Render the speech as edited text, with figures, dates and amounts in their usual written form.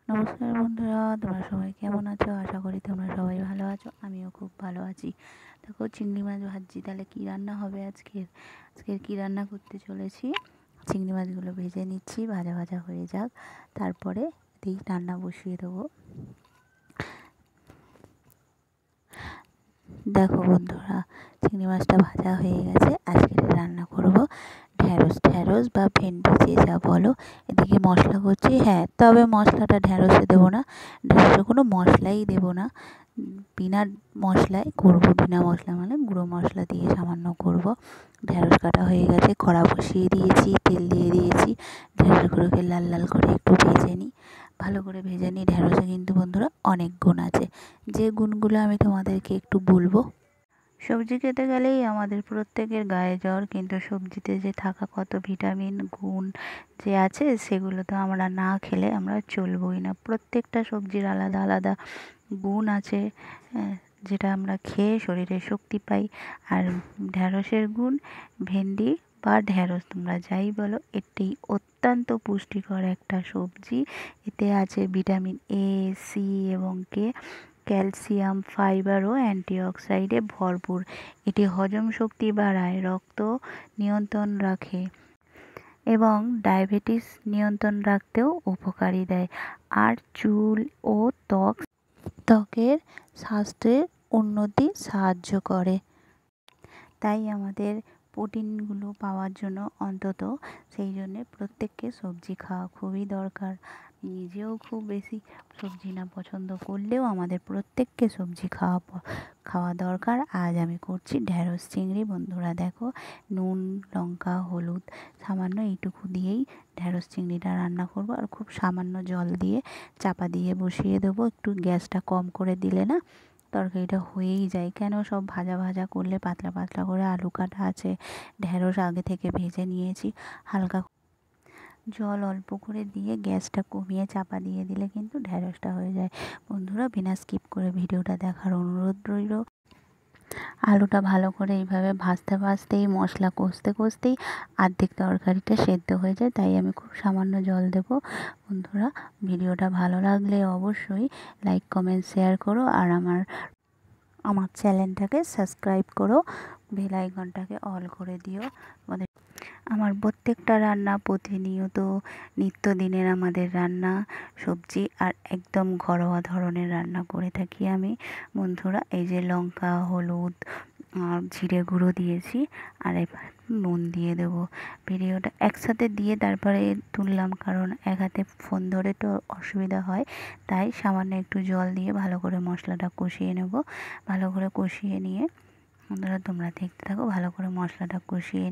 নমস্কার বন্ধুরা, তোমরা সবাই কেমন আছো? আশা করি তোমরা সবাই ভালো আছো। আমিও খুব ভালো আছি। দেখো, চিংড়ি মাছ ভাজছি। তাহলে কী রান্না হবে আজকের কী রান্না করতে চলেছি? চিংড়ি মাছগুলো ভেজে নিচ্ছি, ভাজা ভাজা হয়ে যাক, তারপরে এতেই রান্না বসিয়ে দেবো। দেখো বন্ধুরা, চিংড়ি মাছটা ভাজা হয়ে গেছে। আজকে রান্না করব ঢ্যাঁড়স বা ভেন্ডি, যে যা বলো। এদিকে মশলা করছি। হ্যাঁ, তবে মশলাটা ঢ্যাঁড়সে দেবো না, ঢ্যাঁড়সে কোনো মশলাই দেবো না, বিনা মশলায় করব। বিনা মশলা মানে গুঁড়ো মশলা দিয়ে সামান্য করব। ঢ্যাঁড়স কাটা হয়ে গেছে, কড়া বসিয়ে দিয়েছি, তেল দিয়ে দিয়েছি। ঢ্যাঁড়সগুলোকে লাল লাল করে একটু ভেজে নিই, ভালো করে ভেজে নিই। ঢ্যাঁড়সে কিন্তু বন্ধুরা অনেক গুণ আছে, যে গুণগুলো আমি তোমাদেরকে একটু বলবো। সবজি খেতে গেলেই আমাদের প্রত্যেকের গায়ে জ্বর, কিন্তু সবজিতে যে থাকা কত ভিটামিন গুণ যে আছে, সেগুলো তো আমরা না খেলে আমরা চলবই না। প্রত্যেকটা সবজির আলাদা আলাদা গুণ আছে, যেটা আমরা খেয়ে শরীরে শক্তি পাই। আর ঢ্যাঁড়সের গুণ, ভেন্ডি বা ঢ্যাঁড়স তোমরা যাই বলো, এটি অত্যন্ত পুষ্টিকর একটা সবজি। এতে আছে ভিটামিন এ, সি এবং কে, ক্যালসিয়াম, ফাইবার ও অ্যান্টিঅক্সিডেন্টে ভরপুর। এটি হজম শক্তি বাড়ায়, রক্ত নিয়ন্ত্রণ রাখে এবং ডায়াবেটিস নিয়ন্ত্রণ রাখতেও উপকারী দেয়। আর চুল ও ত্বকের স্বাস্থ্যের উন্নতি সাহায্য করে। তাই আমাদের প্রোটিনগুলো পাওয়ার জন্য অন্তত সেই জন্যে প্রত্যেককে সবজি খাওয়া খুবই দরকার। নিজেও খুব বেশি সবজি না পছন্দ করলেও আমাদের প্রত্যেককে সবজি খাওয়া দরকার। আজ আমি করছি ঢ্যাঁড়স চিংড়ি। বন্ধুরা দেখো, নুন, লঙ্কা, হলুদ সামান্য এইটুকু দিয়েই ঢ্যাঁড়স চিংড়িটা রান্না করব। আর খুব সামান্য জল দিয়ে চাপা দিয়ে বসিয়ে দেবো। একটু গ্যাসটা কম করে দিলে না তরকারিটা হয়েই যায়। কেন, সব ভাজা ভাজা করলে পাতলা পাতলা করে আলু কাটা আছে, ঢ্যাঁড়স আগে থেকে ভেজে নিয়েছি। হালকা জল অল্প করে দিয়ে গ্যাসটা কমিয়ে চাপা দিয়ে দিলে কিন্তু ঢ্যাঁড়সটা হয়ে যায়। বন্ধুরা, বিনা স্কিপ করে ভিডিওটা দেখার অনুরোধ রইল। আলুটা ভালো করে এইভাবে ভাজতে ভাজতেই, মশলা কষতে কষতেই অর্ধেক তরকারিটা সেদ্ধ হয়ে যায়। তাই আমি খুব সামান্য জল দেবো। বন্ধুরা, ভিডিওটা ভালো লাগলে অবশ্যই লাইক, কমেন্ট, শেয়ার করো। আর আমার চ্যানেলটাকে সাবস্ক্রাইব করো, বেল আইকনটাকে অল করে দিও। আমার প্রত্যেকটা রান্না প্রতিনিয়ত নিত্যদিনের আমাদের রান্না, সবজি আর একদম ঘরোয়া ধরনের রান্না করে থাকি আমি। বন্ধুরা, এই যে লঙ্কা, হলুদ আর জিরে গুঁড়ো দিয়েছি, আর এবার নুন দিয়ে দেবো। ভিডিওটা একসাথে দিয়ে তারপরে তুললাম, কারণ এক হাতে ফোন ধরে তো অসুবিধা হয়। তাই সামান্য একটু জল দিয়ে ভালো করে মশলাটা কষিয়ে নেব। ভালো করে কষিয়ে নিয়ে বন্ধুরা তোমরা দেখতে থাকো, ভালো করে মশলাটা কষিয়ে